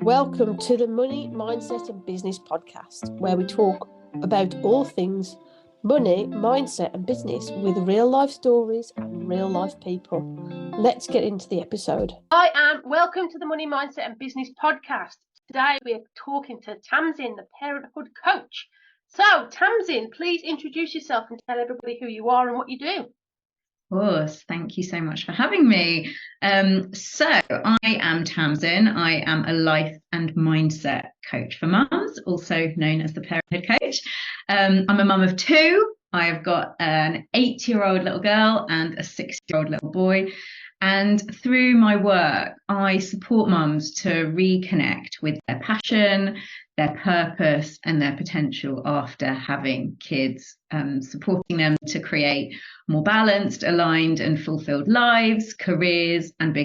Welcome to the Money, Mindset and Business podcast, where we talk about all things money, mindset and business with real life stories and real life people. Let's get into the episode. Welcome to the Money, Mindset and Business podcast. Today we're talking to Tamsin, the Parenthood Coach. So Tamsin, please introduce yourself and tell everybody who you are and what you do. Of course, thank you so much for having me. So I am Tamsin. I am a life and mindset coach for mums, also known as the Parenthood Coach. I'm a mum of two. I've got an 8-year-old little girl and a 6-year-old little boy. And through my work, I support mums to reconnect with their passion, their purpose and their potential after having kids, supporting them to create more balanced, aligned and fulfilled lives, careers and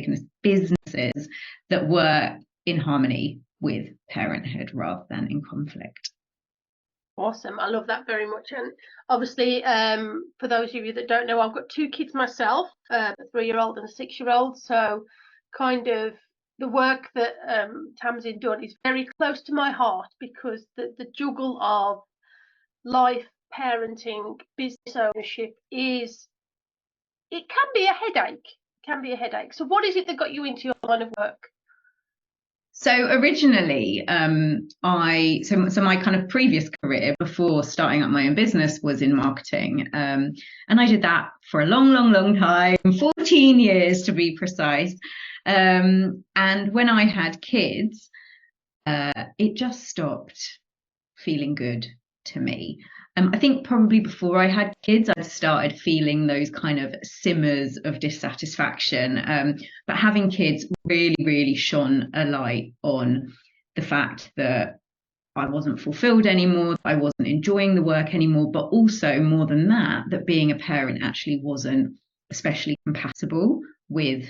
businesses that work in harmony with parenthood rather than in conflict. Awesome. I love that very much. And obviously, for those of you that don't know, I've got two kids myself, a 3-year-old and a 6-year-old. So kind of the work that Tamsin done is very close to my heart, because the juggle of life, parenting, business ownership it can be a headache. So what is it that got you into your line of work? So originally, my kind of previous career before starting up my own business was in marketing. And I did that for a long time, 14 years to be precise. And when I had kids, it just stopped feeling good to me. I think probably before I had kids, I started feeling those kind of simmers of dissatisfaction. But having kids really shone a light on the fact that I wasn't fulfilled anymore, I wasn't enjoying the work anymore, but also more than that being a parent actually wasn't especially compatible with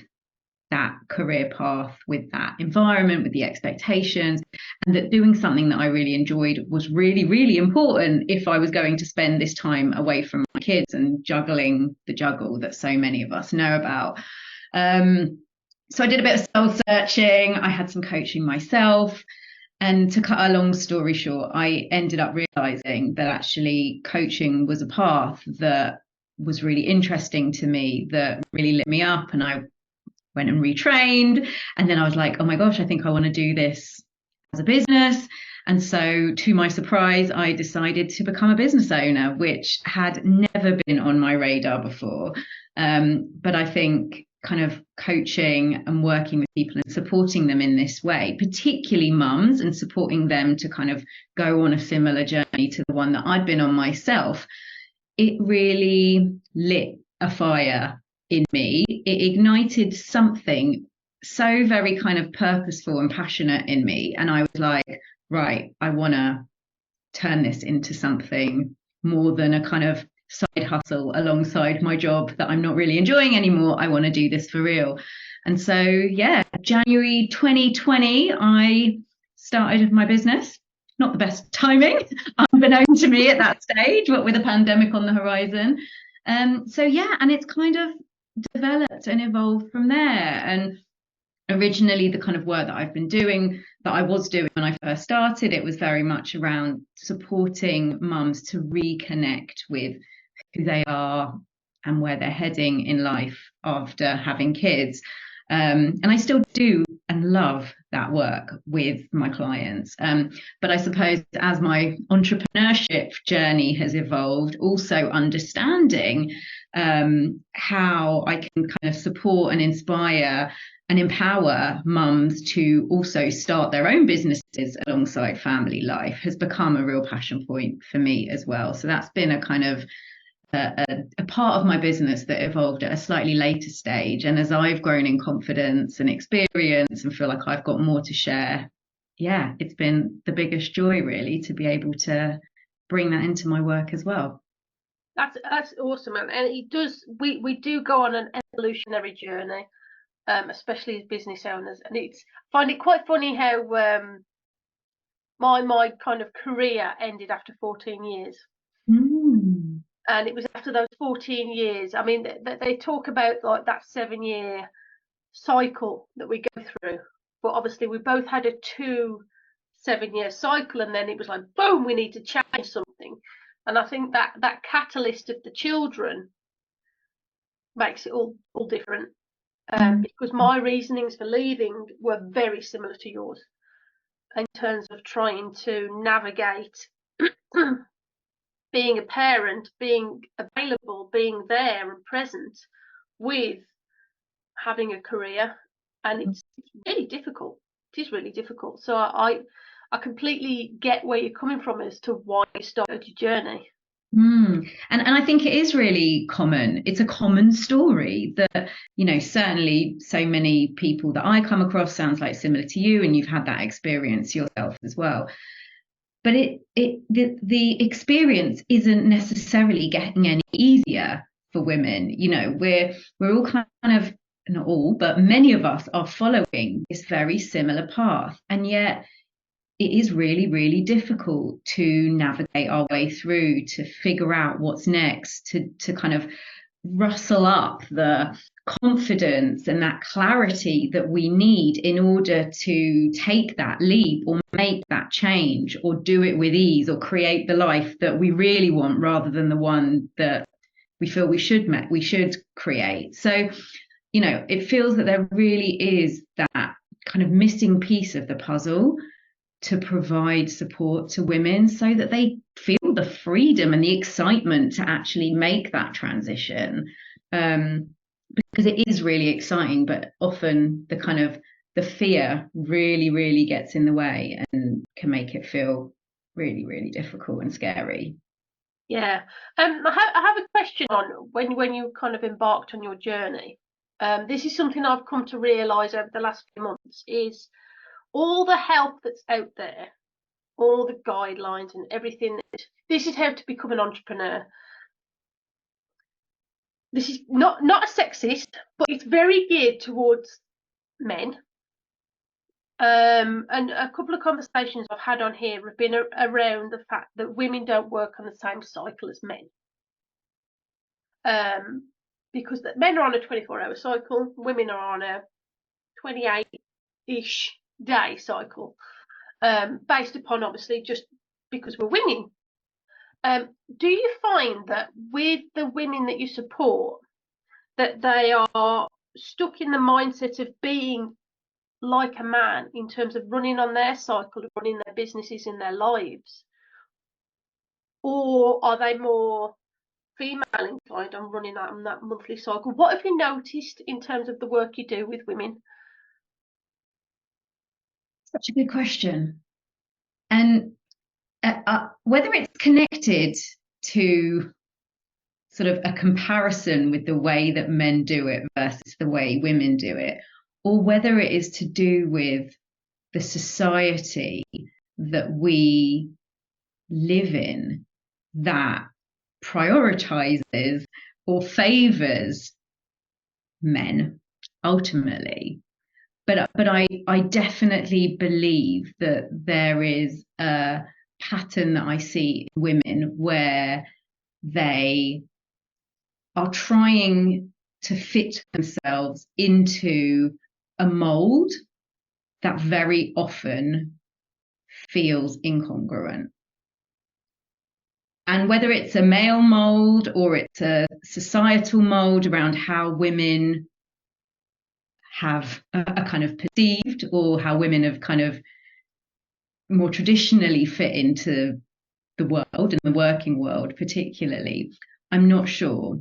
that career path, with that environment, with the expectations, and that doing something that I really enjoyed was really important if I was going to spend this time away from my kids and juggling the juggle that so many of us know about. So I did a bit of soul searching. I had some coaching myself. And to cut a long story short, I ended up realizing that actually coaching was a path that was really interesting to me, that really lit me up. And I went and retrained, and then I was like, oh my gosh, I think I want to do this as a business. And so to my surprise, I decided to become a business owner, which had never been on my radar before. But I think kind of coaching and working with people and supporting them in this way, particularly mums, and supporting them to kind of go on a similar journey to the one that I'd been on myself, it really lit a fire in me. It ignited something so very kind of purposeful and passionate in me. And I was like, right, I want to turn this into something more than a kind of side hustle alongside my job that I'm not really enjoying anymore. I want to do this for real. And so, yeah, January 2020, I started my business. Not the best timing, unbeknown to me at that stage, but with a pandemic on the horizon. So yeah, and it's kind of developed and evolved from there. And originally the kind of work that I was doing when I first started, it was very much around supporting mums to reconnect with who they are and where they're heading in life after having kids. And I still do and love that work with my clients. But I suppose as my entrepreneurship journey has evolved, also understanding how I can kind of support and inspire and empower mums to also start their own businesses alongside family life has become a real passion point for me as well. So that's been a kind of a part of my business that evolved at a slightly later stage. And as I've grown in confidence and experience and feel like I've got more to share, yeah, it's been the biggest joy really to be able to bring that into my work as well. That's awesome, and it does. We do go on an evolutionary journey, especially as business owners, and I find it quite funny how my kind of career ended after 14 years. And it was after those 14 years. I mean, they talk about like that 7-year cycle that we go through but obviously we both had a 2 7-year cycle, and then it was like, boom, we need to change something. And I think that catalyst of the children makes it all different. Because my reasonings for leaving were very similar to yours in terms of trying to navigate being a parent, being available, being there and present with having a career. And it's really difficult. It is really difficult. So I completely get where you're coming from as to why you started your journey. And I think it is really common. It's a common story that, you know, certainly so many people that I come across sounds like similar to you, and you've had that experience yourself as well. But the experience isn't necessarily getting any easier for women. You know, we're all kind of, not all, but many of us are following this very similar path, and yet it is really, really difficult to navigate our way through, to figure out what's next, to kind of rustle up the confidence and that clarity that we need in order to take that leap or make that change or do it with ease or create the life that we really want rather than the one that we feel we should create. So, you know, it feels that there really is that kind of missing piece of the puzzle to provide support to women so that they feel the freedom and the excitement to actually make that transition. Because it is really exciting, but often the kind of the fear really, really gets in the way and can make it feel really, really difficult and scary. Yeah. I have a question on when you kind of embarked on your journey. This is something I've come to realise over the last few months is all the help that's out there, all the guidelines and everything. This is how to become an entrepreneur. This is not a sexist, but it's very geared towards men. And a couple of conversations I've had on here have been around the fact that women don't work on the same cycle as men. Because men are on a 24-hour cycle, women are on a 28-ish day cycle, based upon obviously just because we're women. Do you find that with the women that you support, that they are stuck in the mindset of being like a man in terms of running on their cycle, running their businesses in their lives? Or are they more female inclined on running on that monthly cycle? What have you noticed in terms of the work you do with women? Such a good question. And whether it's connected to sort of a comparison with the way that men do it versus the way women do it, or whether it is to do with the society that we live in that prioritizes or favors men ultimately. But I definitely believe that there is a pattern that I see in women where they are trying to fit themselves into a mold that very often feels incongruent. And whether it's a male mold or it's a societal mold around how women have a kind of perceived, or how women have kind of more traditionally fit into the world and the working world particularly, I'm not sure.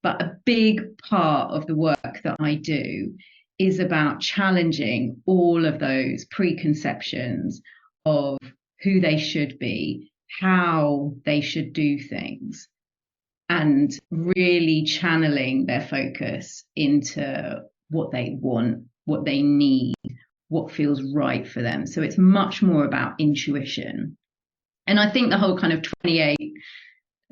But a big part of the work that I do is about challenging all of those preconceptions of who they should be, how they should do things, and really channeling their focus into what they want, what they need, what feels right for them. So it's much more about intuition. And I think the whole kind of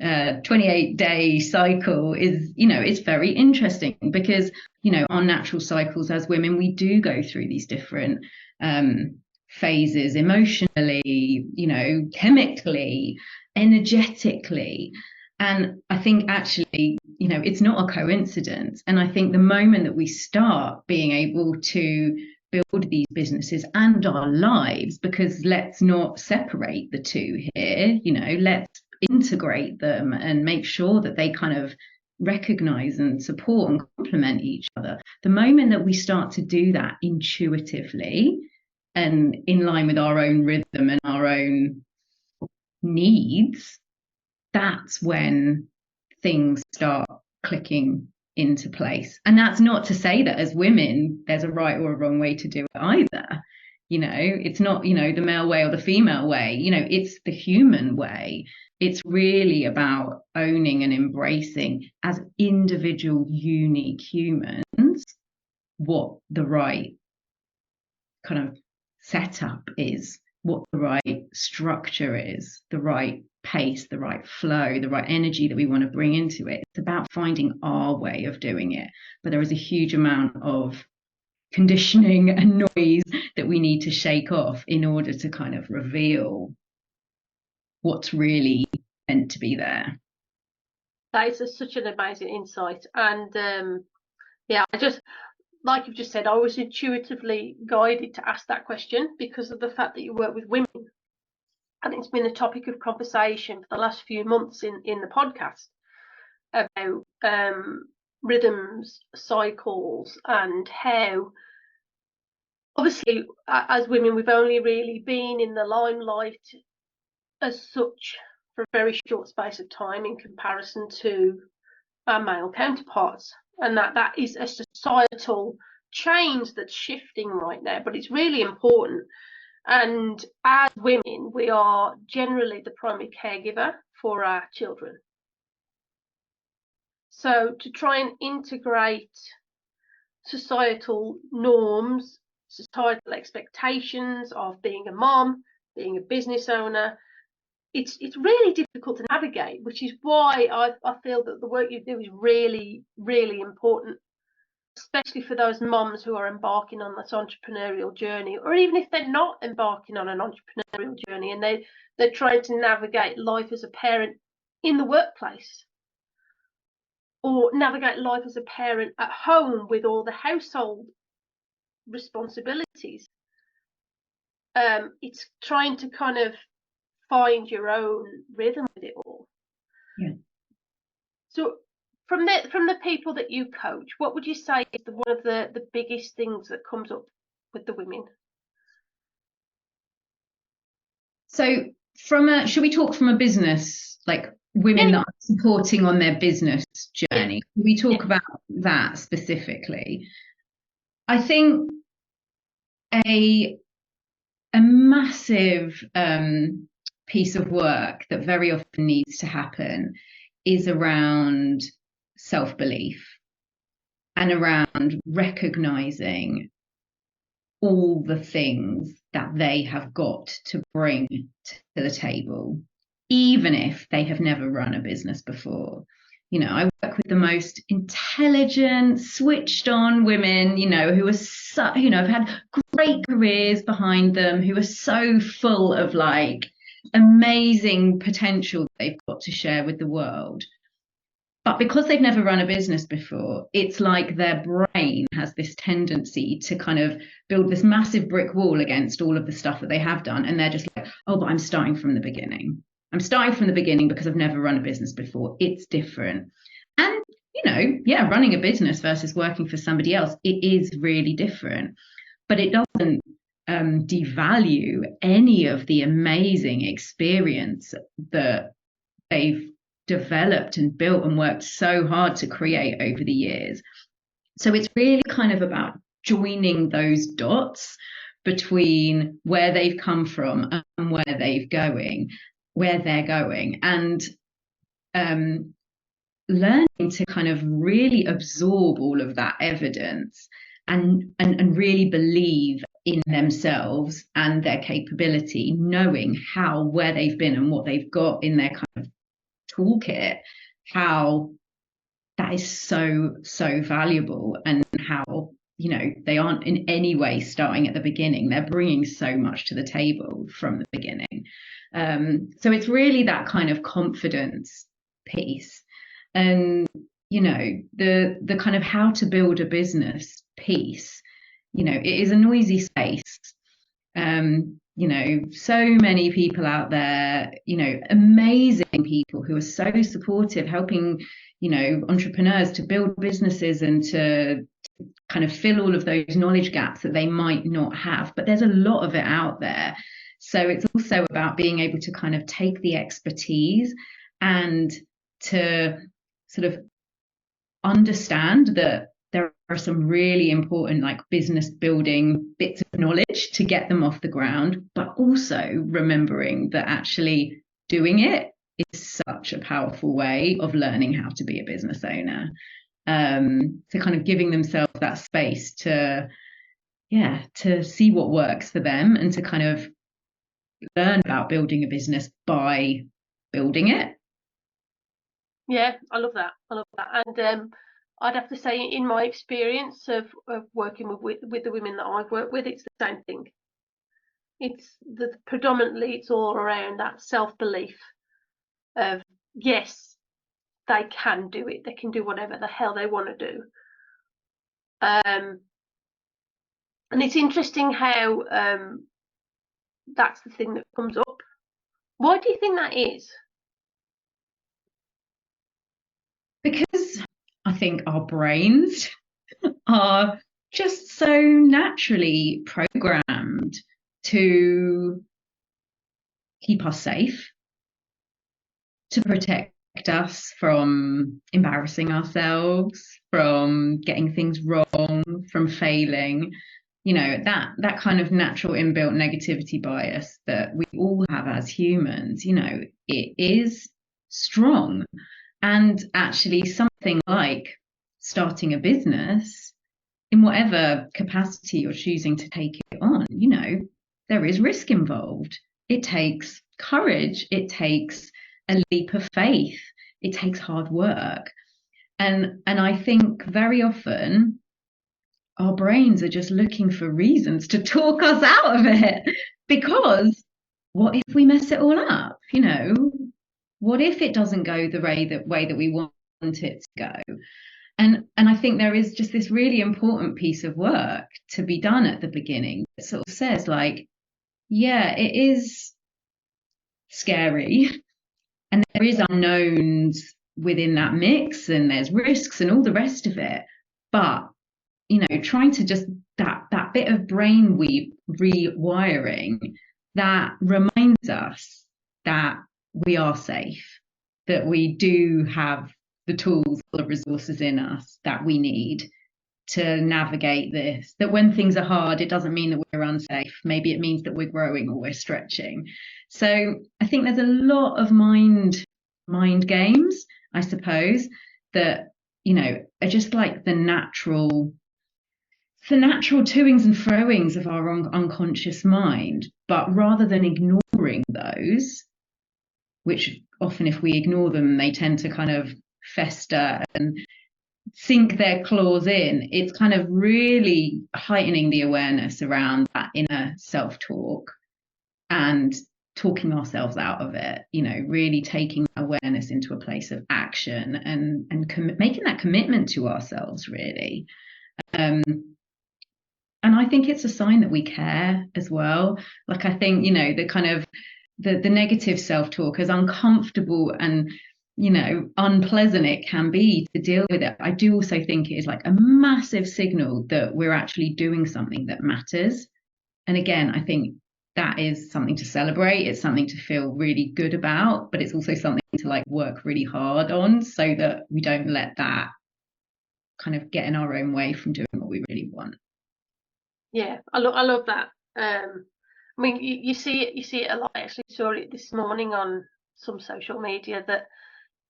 28-day cycle is, you know, it's very interesting because, you know, our natural cycles as women, we do go through these different phases emotionally, you know, chemically, energetically. And I think actually, you know, it's not a coincidence. And I think the moment that we start being able to build these businesses and our lives, because let's not separate the two here, let's integrate them and make sure that they kind of recognize and support and complement each other. The moment that we start to do that intuitively and in line with our own rhythm and our own needs, that's when things start clicking into place. And that's not to say that as women there's a right or a wrong way to do it either. It's not the male way or the female way. It's the human way. It's really about owning and embracing as individual unique humans what the right kind of setup is, what the right structure is, the right pace, the right flow, the right energy that we want to bring into it. It's about finding our way of doing it. But there is a huge amount of conditioning and noise that we need to shake off in order to kind of reveal what's really meant to be there. That is such an amazing insight. And I just, like you've just said, I was intuitively guided to ask that question because of the fact that you work with women. And it's been a topic of conversation for the last few months in the podcast about rhythms, cycles, and how, obviously, as women, we've only really been in the limelight as such for a very short space of time in comparison to our male counterparts. And that is a societal change that's shifting right now, but it's really important. And as women, we are generally the primary caregiver for our children. So to try and integrate societal norms, societal expectations of being a mom, being a business owner, it's really difficult to navigate, which is why I feel that the work you do is really, really important, especially for those moms who are embarking on this entrepreneurial journey, or even if they're not embarking on an entrepreneurial journey and they're trying to navigate life as a parent in the workplace, or navigate life as a parent at home with all the household responsibilities. It's trying to kind of find your own rhythm with it all. Yeah. So from the people that you coach, what would you say is one of the biggest things that comes up with the women? So should we talk from a business, like women that are supporting on their business journey? Can we talk about that specifically? I think a massive piece of work that very often needs to happen is around self-belief and around recognizing all the things that they have got to bring to the table, even if they have never run a business before. I work with the most intelligent, switched on women, who are have had great careers behind them, who are so full of like amazing potential they've got to share with the world. But because they've never run a business before, it's like their brain has this tendency to kind of build this massive brick wall against all of the stuff that they have done. And they're just like, oh, but I'm starting from the beginning. I'm starting from the beginning because I've never run a business before. It's different. And, running a business versus working for somebody else, it is really different. But it doesn't devalue any of the amazing experience that they've developed and built and worked so hard to create over the years. So it's really kind of about joining those dots between where they've come from and where they're going, and learning to kind of really absorb all of that evidence and really believe in themselves and their capability, knowing where they've been and what they've got in their kind of toolkit, how that is so valuable, and how they aren't in any way starting at the beginning. They're bringing so much to the table from the beginning. So it's really that kind of confidence piece, and the kind of how to build a business piece you know, it is a noisy space. You know, so many people out there, you know, amazing people who are so supportive, helping, you know, entrepreneurs to build businesses and to kind of fill all of those knowledge gaps that they might not have. But there's a lot of it out there. So it's also about being able to kind of take the expertise and to sort of understand that there are some really important like business building bits of knowledge to get them off the ground, but also remembering that actually doing it is such a powerful way of learning how to be a business owner. So kind of giving themselves that space to see what works for them and to kind of learn about building a business by building it. Yeah, I love that. And I'd have to say, in my experience of working with the women that I've worked with, it's the same thing. Predominantly it's all around that self-belief of, yes, they can do it. They can do whatever the hell they want to do. And it's interesting how that's the thing that comes up. Why do you think that is? Because I think our brains are just so naturally programmed to keep us safe, to protect us from embarrassing ourselves, from getting things wrong, from failing. You know, that kind of natural inbuilt negativity bias that we all have as humans, you know, it is strong. And actually something like starting a business, in whatever capacity you're choosing to take it on, you know, there is risk involved. It takes courage. It takes a leap of faith. It takes hard work. And I think very often our brains are just looking for reasons to talk us out of it, because what if we mess it all up? You know, what if it doesn't go the way that we want it to go? And I think there is just this really important piece of work to be done at the beginning that sort of says, like, yeah, it is scary and there is unknowns within that mix and there's risks and all the rest of it. But, you know, trying to just that bit of brain rewiring that reminds us that we are safe, that we do have the tools, the resources in us that we need to navigate this, that when things are hard, it doesn't mean that we're unsafe. Maybe it means that we're growing or we're stretching. So I think there's a lot of mind games, I suppose, that, you know, are just like the natural toings and froings of our unconscious mind. But rather than ignoring those, which often if we ignore them, they tend to kind of fester and sink their claws in, it's kind of really heightening the awareness around that inner self-talk and talking ourselves out of it, you know, really taking awareness into a place of action and making that commitment to ourselves, really. And I think it's a sign that we care as well. Like, I think, you know, the kind of the negative self-talk, as uncomfortable and, you know, unpleasant it can be to deal with it, I do also think it is like a massive signal that we're actually doing something that matters. And again, I think that is something to celebrate. It's something to feel really good about, but it's also something to like work really hard on so that we don't let that kind of get in our own way from doing what we really want. Yeah, I love that. I mean, you see it a lot. I actually saw it this morning on some social media that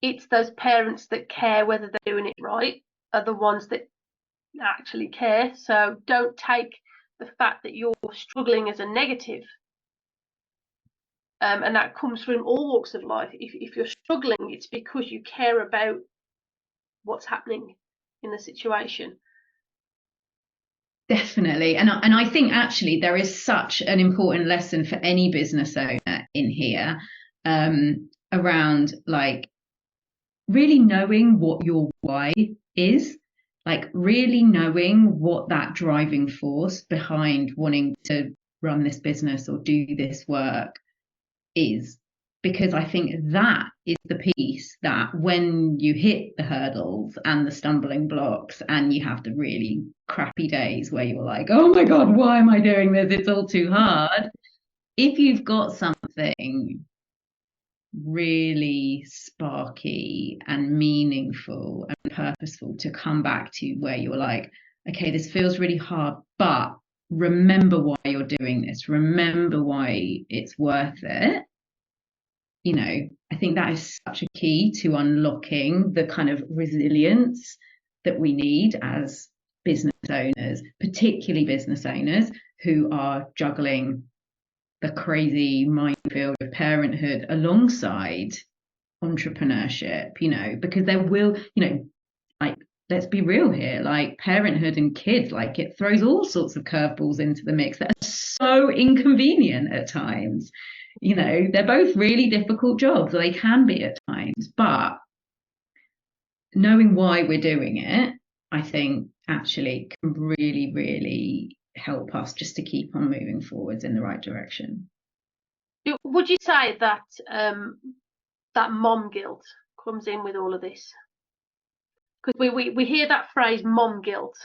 it's those parents that care whether they're doing it right are the ones that actually care. So don't take the fact that you're struggling as a negative. And that comes from all walks of life. If you're struggling, it's because you care about what's happening in the situation. Definitely. And I think actually there is such an important lesson for any business owner in here, around like really knowing what your why is. like really knowing what that driving force behind wanting to run this business or do this work is, because I think that is the piece that when you hit the hurdles and the stumbling blocks and you have the really crappy days where you're like, oh my God, why am I doing this? It's all too hard. If you've got something really sparky and meaningful and purposeful to come back to, where you're like, okay, this feels really hard, but remember why you're doing this, remember why it's worth it. I think that is such a key to unlocking the kind of resilience that we need as business owners, particularly business owners who are juggling the crazy minefield of parenthood alongside entrepreneurship, because there will, like, let's be real here, like parenthood and kids, like it throws all sorts of curveballs into the mix that are so inconvenient at times. They're both really difficult jobs, or they can be at times, but knowing why we're doing it, I think actually can really, really help us just to keep on moving forwards in the right direction. Would you say that that mom guilt comes in with all of this? Because we hear that phrase mom guilt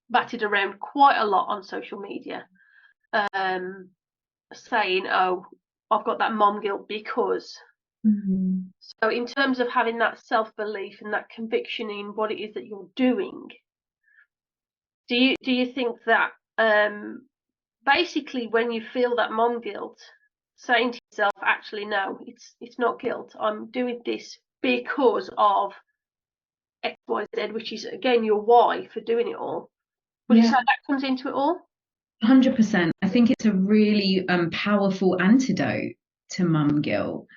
batted around quite a lot on social media, saying, oh, I've got that mom guilt because. Mm-hmm. So in terms of having that self-belief and that conviction in what it is that you're doing, do you think that basically when you feel that mom guilt, saying to yourself, actually no, it's not guilt, I'm doing this because of XYZ, which is again your why for doing it all. Would you say that comes into it all? 100%. I think it's a really powerful antidote to mum guilt.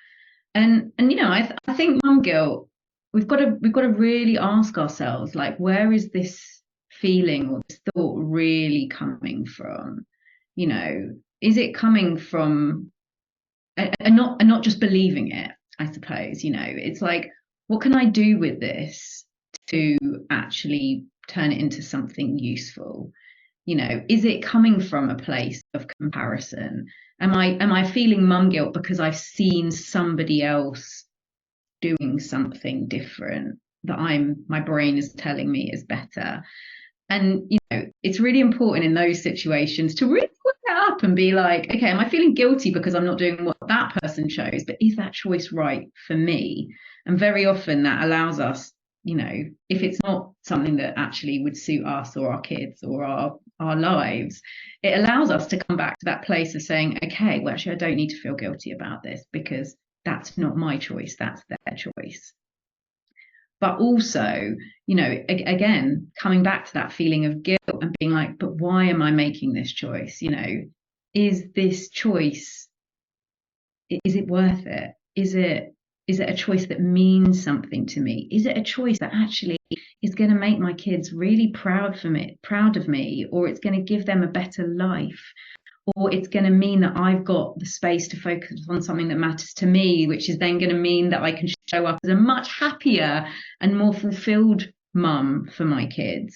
And I think mum guilt, we've got to really ask ourselves, like, where is this feeling or this thought really coming from? Is it coming from, and not just believing it, I suppose. It's like, what can I do with this to actually turn it into something useful? Is it coming from a place of comparison? Am I feeling mum guilt because I've seen somebody else doing something different that my brain is telling me is better? And it's really important in those situations to really look that up and be like, okay, am I feeling guilty because I'm not doing what that person chose, but is that choice right for me? And very often that allows us, if it's not something that actually would suit us or our kids or our lives, it allows us to come back to that place of saying, okay, well, actually, I don't need to feel guilty about this because that's not my choice, that's their choice. But also, again, coming back to that feeling of guilt and being like, but why am I making this choice? Is this choice, is it worth it? Is it a choice that means something to me? Is it a choice that actually is going to make my kids really proud of me, or it's going to give them a better life? Or it's going to mean that I've got the space to focus on something that matters to me, which is then going to mean that I can show up as a much happier and more fulfilled mum for my kids.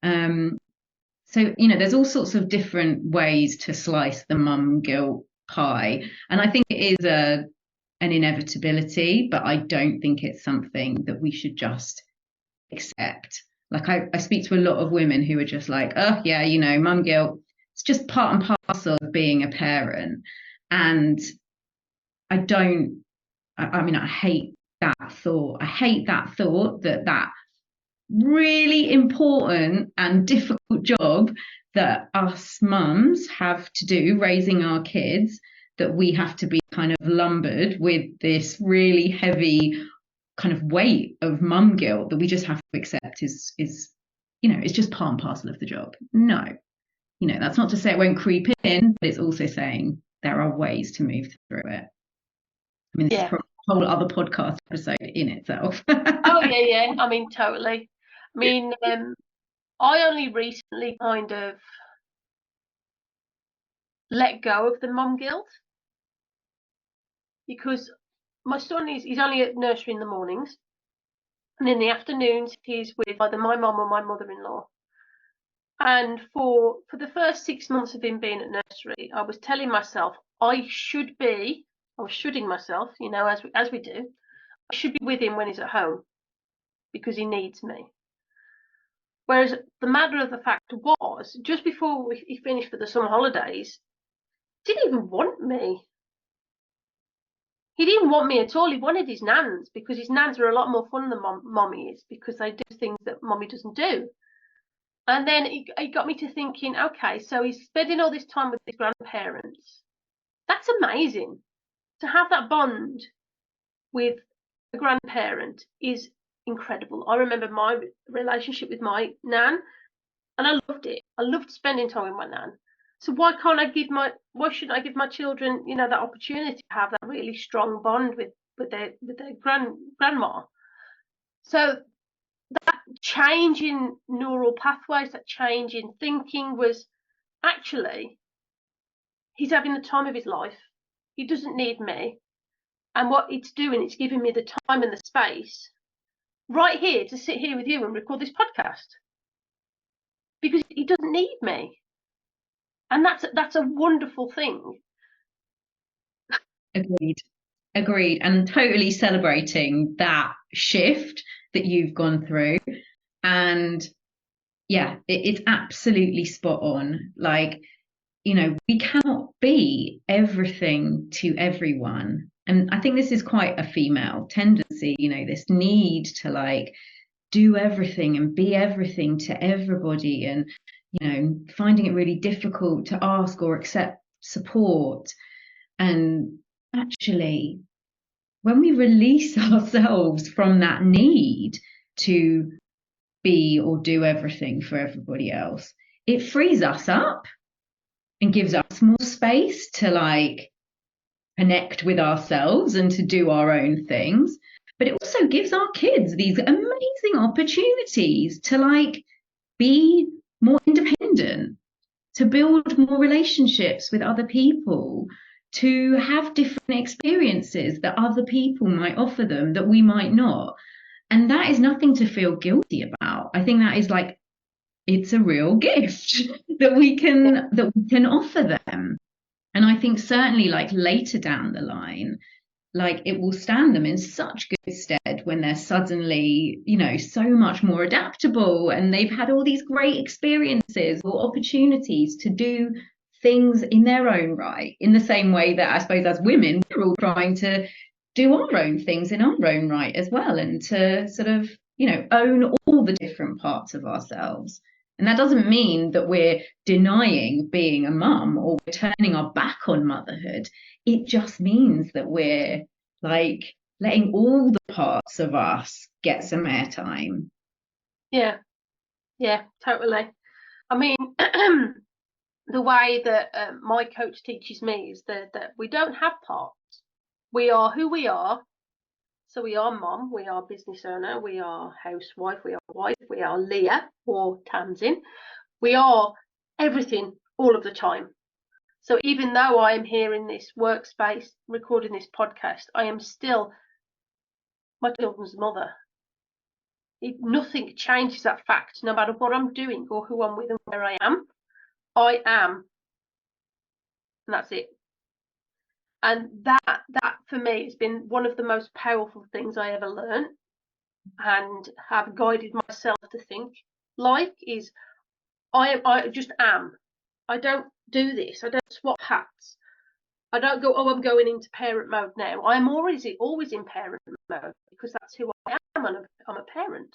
So, there's all sorts of different ways to slice the mum guilt pie. And I think it is an inevitability, but I don't think it's something that we should just accept. Like I speak to a lot of women who are just like, oh yeah, mum guilt, it's just part and parcel of being a parent. And I hate that thought. I hate that thought that really important and difficult job that us mums have to do, raising our kids, that we have to be kind of lumbered with this really heavy kind of weight of mum guilt that we just have to accept is it's just part and parcel of the job. No. That's not to say it won't creep in, but it's also saying there are ways to move through it. I mean, this is probably a whole other podcast episode in itself. Oh, yeah. I mean, totally. I mean, I only recently kind of let go of the mum guilt because my son he's only at nursery in the mornings. And in the afternoons, he's with either my mum or my mother-in-law. And for the first 6 months of him being at nursery, I was telling myself I was shoulding myself, you know, as we do. I should be with him when he's at home because he needs me. Whereas the matter of the fact was, just before he finished for the summer holidays, he didn't even want me. He didn't want me at all. He wanted his nans, because his nans are a lot more fun than mommy is, because they do things that mommy doesn't do. And then it got me to thinking, okay, so he's spending all this time with his grandparents. That's amazing. To have that bond with a grandparent is incredible. I remember my relationship with my nan, and I loved it. I loved spending time with my nan. So why shouldn't I give my children, you know, that opportunity to have that really strong bond with their grandma? So that change in neural pathways, that change in thinking was actually, he's having the time of his life. He doesn't need me. And what it's doing, it's giving me the time and the space right here to sit here with you and record this podcast, because he doesn't need me. And that's a wonderful thing. Agreed. And totally celebrating that shift that you've gone through. And yeah, it's absolutely spot on. Like, you know, we cannot be everything to everyone. And I think this is quite a female tendency, you know, this need to like do everything and be everything to everybody, and, you know, finding it really difficult to ask or accept support. And actually, when we release ourselves from that need to be or do everything for everybody else, it frees us up and gives us more space to like connect with ourselves and to do our own things. But it also gives our kids these amazing opportunities to like be more independent, to build more relationships with other people, to have different experiences that other people might offer them that we might not. And that is nothing to feel guilty about. I think that is like, it's a real gift that we can offer them. And I think certainly like later down the line, like it will stand them in such good stead when they're suddenly, you know, so much more adaptable and they've had all these great experiences or opportunities to do things in their own right, in the same way that I suppose as women, we're all trying to do our own things in our own right as well, and to sort of, you know, own all the different parts of ourselves. And that doesn't mean that we're denying being a mum or we're turning our back on motherhood. It just means that we're like letting all the parts of us get some airtime. Yeah, totally. I mean, the way that my coach teaches me is that we don't have parts. We are who we are. So we are mom, we are business owner, we are housewife, we are wife, we are Leah or Tamsin. We are everything all of the time. So even though I am here in this workspace recording this podcast, I am still my children's mother. Nothing changes that fact, no matter what I'm doing or who I'm with and where I am. I am. And that's it. And that for me has been one of the most powerful things I ever learned, and have guided myself to think like is I just am. I don't do this. I don't swap hats. I don't go, oh, I'm going into parent mode now. I'm always in parent mode, because that's who I am. I'm a parent.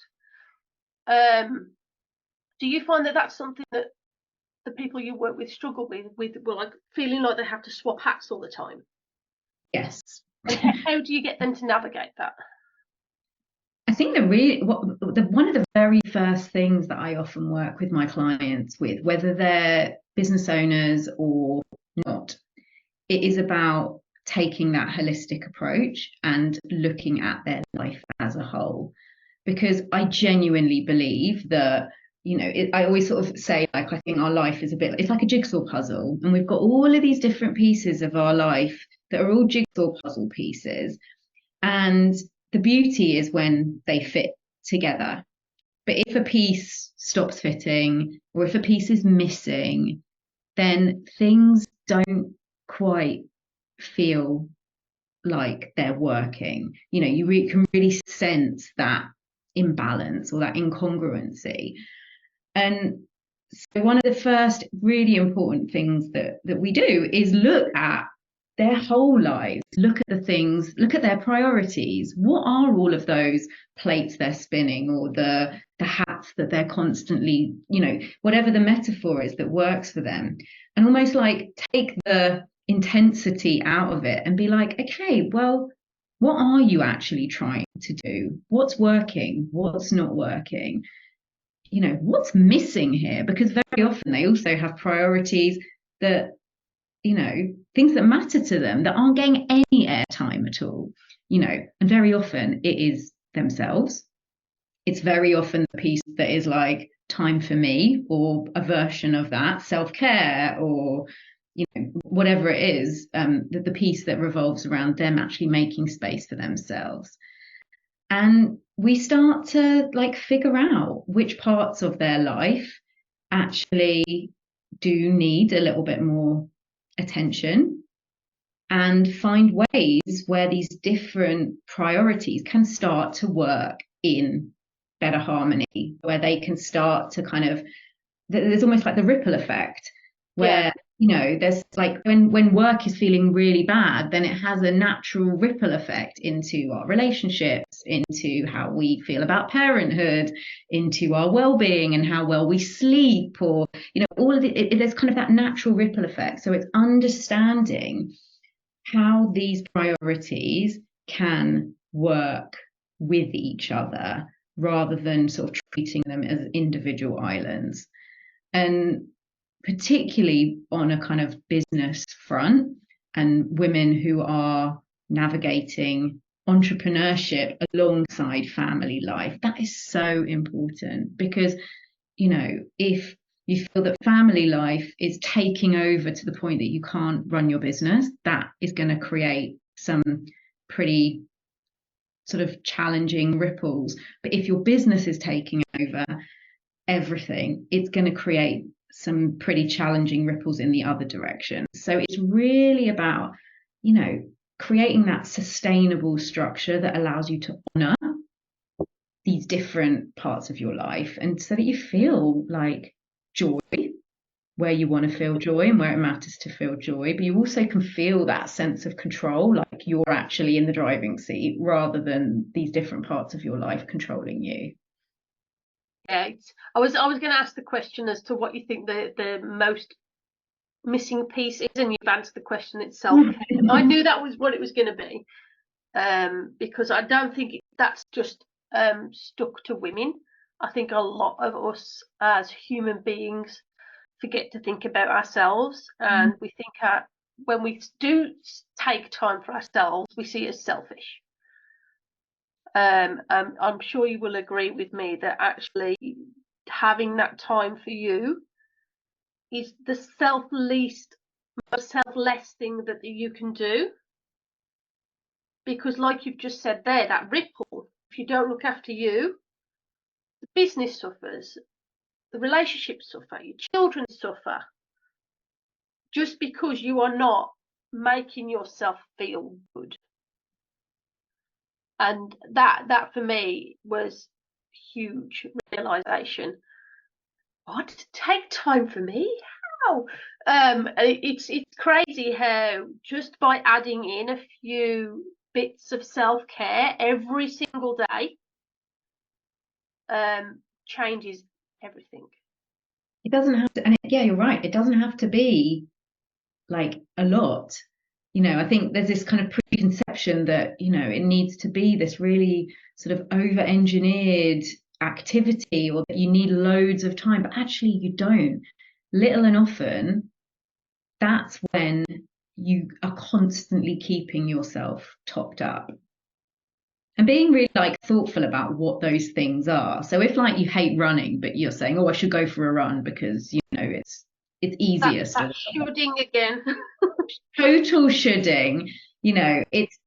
Do you find that that's something that the people you work with struggle with like feeling like they have to swap hats all the time? Yes. And how do you get them to navigate that? I think one of the very first things that I often work with my clients with, whether they're business owners or not, it is about taking that holistic approach and looking at their life as a whole. Because I genuinely believe that, you know, I always sort of say, like, I think our life is it's like a jigsaw puzzle, and we've got all of these different pieces of our life that are all jigsaw puzzle pieces. And the beauty is when they fit together. But if a piece stops fitting, or if a piece is missing, then things don't quite feel like they're working. You can really sense that imbalance or that incongruency. And so one of the first really important things that we do is look at their whole lives, look at the things, look at their priorities. What are all of those plates they're spinning, or the hats that they're constantly, whatever the metaphor is that works for them, and almost like take the intensity out of it and be like, okay, well, what are you actually trying to do? What's working? What's not working? What's missing here? Because very often they also have priorities that, things that matter to them that aren't getting any airtime at all, and very often it is themselves. It's very often the piece that is like time for me, or a version of that, self-care, or whatever it is, the piece that revolves around them actually making space for themselves. And we start to figure out which parts of their life actually do need a little bit more attention, and find ways where these different priorities can start to work in better harmony, where they can start to there's almost like the ripple effect, where there's when work is feeling really bad, then it has a natural ripple effect into our relationships, into how we feel about parenthood, into our well-being and how well we sleep, or all of it. There's kind of that natural ripple effect. So it's understanding how these priorities can work with each other, rather than sort of treating them as individual islands. And particularly on a kind of business front, and women who are navigating entrepreneurship alongside family life, that is so important. Because if you feel that family life is taking over to the point that you can't run your business, that is going to create some pretty sort of challenging ripples. But if your business is taking over everything, it's going to create some pretty challenging ripples in the other direction. So it's really about, creating that sustainable structure that allows you to honor these different parts of your life, and so that you feel like joy where you want to feel joy and where it matters to feel joy, but you also can feel that sense of control, like you're actually in the driving seat, rather than these different parts of your life controlling you. Yeah, I was going to ask the question as to what you think the most missing piece is, and you've answered the question itself. I knew that was what it was going to be, because I don't think that's just stuck to women. I think a lot of us as human beings forget to think about ourselves, and we think when we do take time for ourselves, we see it as selfish. I'm sure you will agree with me that actually having that time for you is the selfless thing that you can do. Because like you've just said there, that ripple, if you don't look after you, the business suffers, the relationships suffer, your children suffer, just because you are not making yourself feel good. And that for me was huge realization. What? Take time for me? How? It's crazy how just by adding in a few bits of self-care every single day changes everything. It doesn't have to, and yeah, you're right, it doesn't have to be like a lot. I think there's this kind of preconception that it needs to be this really sort of over-engineered activity, or that you need loads of time, but actually you don't. Little and often, that's when you are constantly keeping yourself topped up, and being really thoughtful about what those things are. So if you hate running, but you're saying, oh, I should go for a run because it's easiest. That's shoulding again. Total shoulding.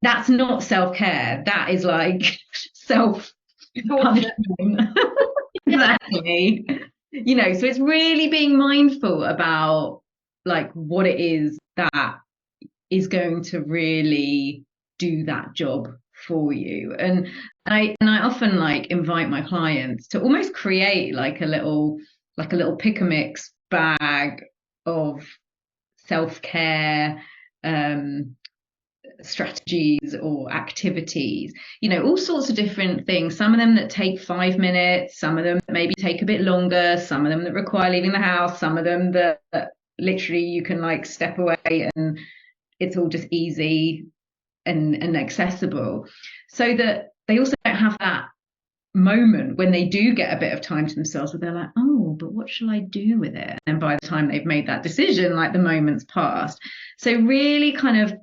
That's not self-care. That is self Torture. punishment. Exactly. So it's really being mindful about like what it is that is going to really do that job for you. And I often like invite my clients to almost create like a little pick a mix bag of self-care strategies or activities, all sorts of different things. Some of them that take 5 minutes, some of them that maybe take a bit longer, some of them that require leaving the house, some of them that literally you can like step away and it's all just easy and accessible, so that they also don't have that moment when they do get a bit of time to themselves where they're like, oh, but what shall I do with it? And by the time they've made that decision, like the moment's passed. So really kind of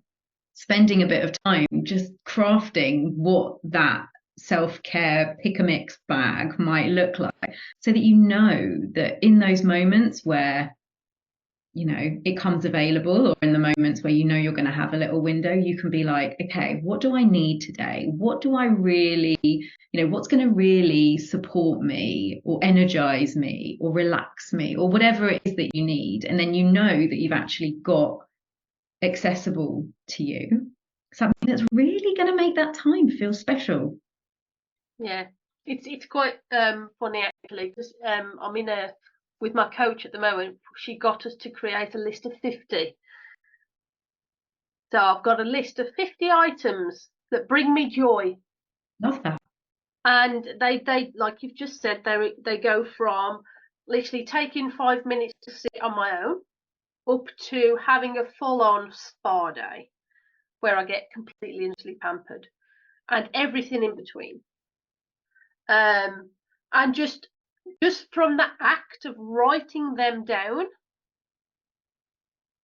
spending a bit of time just crafting what that self-care pick a mix bag might look like, so that that in those moments where it comes available, or in the moments where you're going to have a little window, you can be like, okay, what do I need today? What do I really, what's going to really support me or energize me or relax me or whatever it is that you need. And then that you've actually got accessible to you something that's really going to make that time feel special. Yeah, it's quite funny actually, because I'm with my coach at the moment. She got us to create a list of 50. So I've got a list of 50 items that bring me joy. Love that. And they like you've just said, they go from literally taking 5 minutes to sit on my own up to having a full-on spa day where I get completely and utterly pampered, and everything in between. And just from the act of writing them down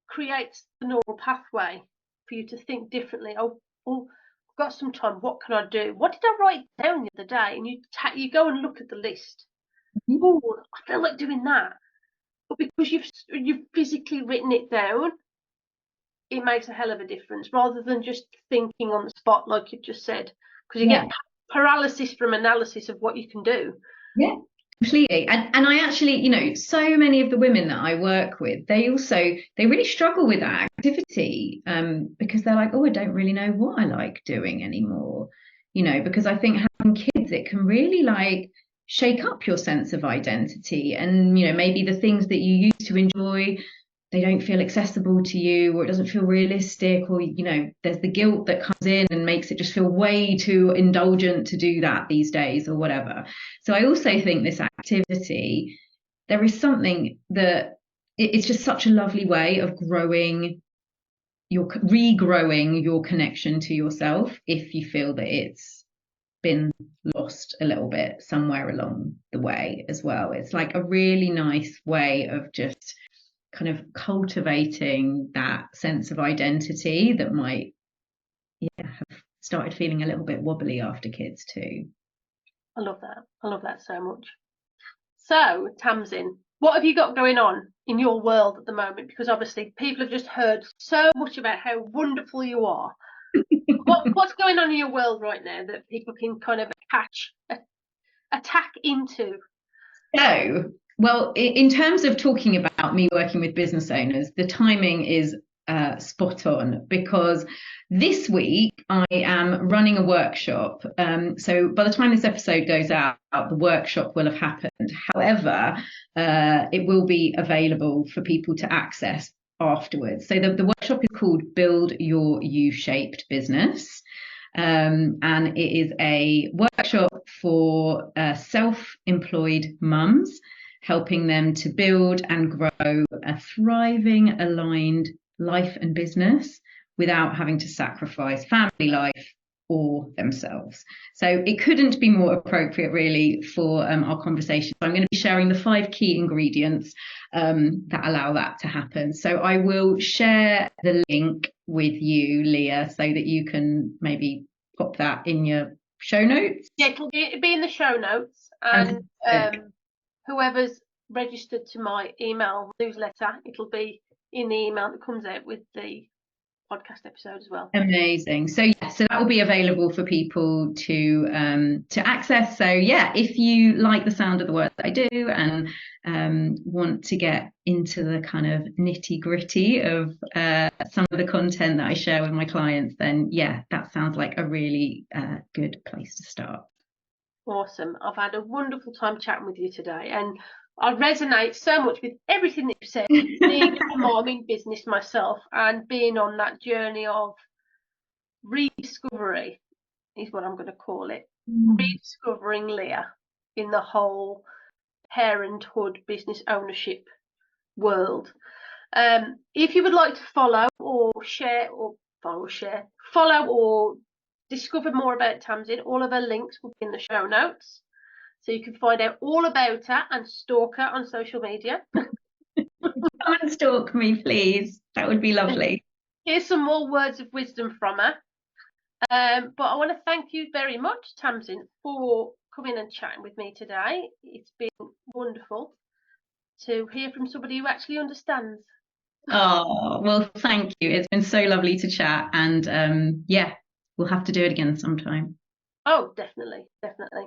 creates the neural pathway for you to think differently. Oh, I've got some time. What can I do? What did I write down the other day? And you go and look at the list. Mm-hmm. Oh, I feel like doing that. But because you've physically written it down, it makes a hell of a difference, rather than just thinking on the spot, like you've just said, because you get paralysis from analysis of what you can do. Yeah, completely. And I actually, so many of the women that I work with, they really struggle with that activity, because they're like, oh, I don't really know what I like doing anymore, because I think having kids, it can really like shake up your sense of identity, and maybe the things that you used to enjoy, they don't feel accessible to you, or it doesn't feel realistic, or there's the guilt that comes in and makes it just feel way too indulgent to do that these days or whatever. So I also think this activity, there is something that it's just such a lovely way of regrowing your connection to yourself, if you feel that it's been lost a little bit somewhere along the way as well. It's like a really nice way of just kind of cultivating that sense of identity that might have started feeling a little bit wobbly after kids too. I love that so much. So Tamsin, what have you got going on in your world at the moment? Because obviously people have just heard so much about how wonderful you are. What's going on in your world right now that people can kind of attack into? So, well, in terms of talking about me working with business owners, the timing is spot on, because this week I am running a workshop. So by the time this episode goes out, the workshop will have happened. However, it will be available for people to access afterwards. So the workshop is called Build Your U-Shaped Business. And it is a workshop for self-employed mums, helping them to build and grow a thriving, aligned life and business without having to sacrifice family life or themselves. So it couldn't be more appropriate really for our conversation. I'm going to be sharing the 5 key ingredients that allow that to happen. So I will share the link with you, Leah, so that you can maybe pop that in your show notes. Yeah, it'll be in the show notes, and whoever's registered to my email newsletter, it'll be in the email that comes out with the podcast episode as well. Amazing. So yeah, so that will be available for people to access. So yeah, if you like the sound of the work that I do and want to get into the kind of nitty gritty of some of the content that I share with my clients, then yeah, that sounds like a really good place to start. Awesome. I've had a wonderful time chatting with you today, and I resonate so much with everything that you said. Being a mom in business myself and being on that journey of rediscovery is what I'm going to call it. Rediscovering Leah in the whole parenthood business ownership world. If you would like to follow or discover more about Tamsin, all of her links will be in the show notes, so you can find out all about her and stalk her on social media. Come and stalk me, please. That would be lovely. Here's some more words of wisdom from her. But I want to thank you very much, Tamsin, for coming and chatting with me today. It's been wonderful to hear from somebody who actually understands. Oh, well, thank you. It's been so lovely to chat, and yeah, we'll have to do it again sometime. Oh, definitely, definitely.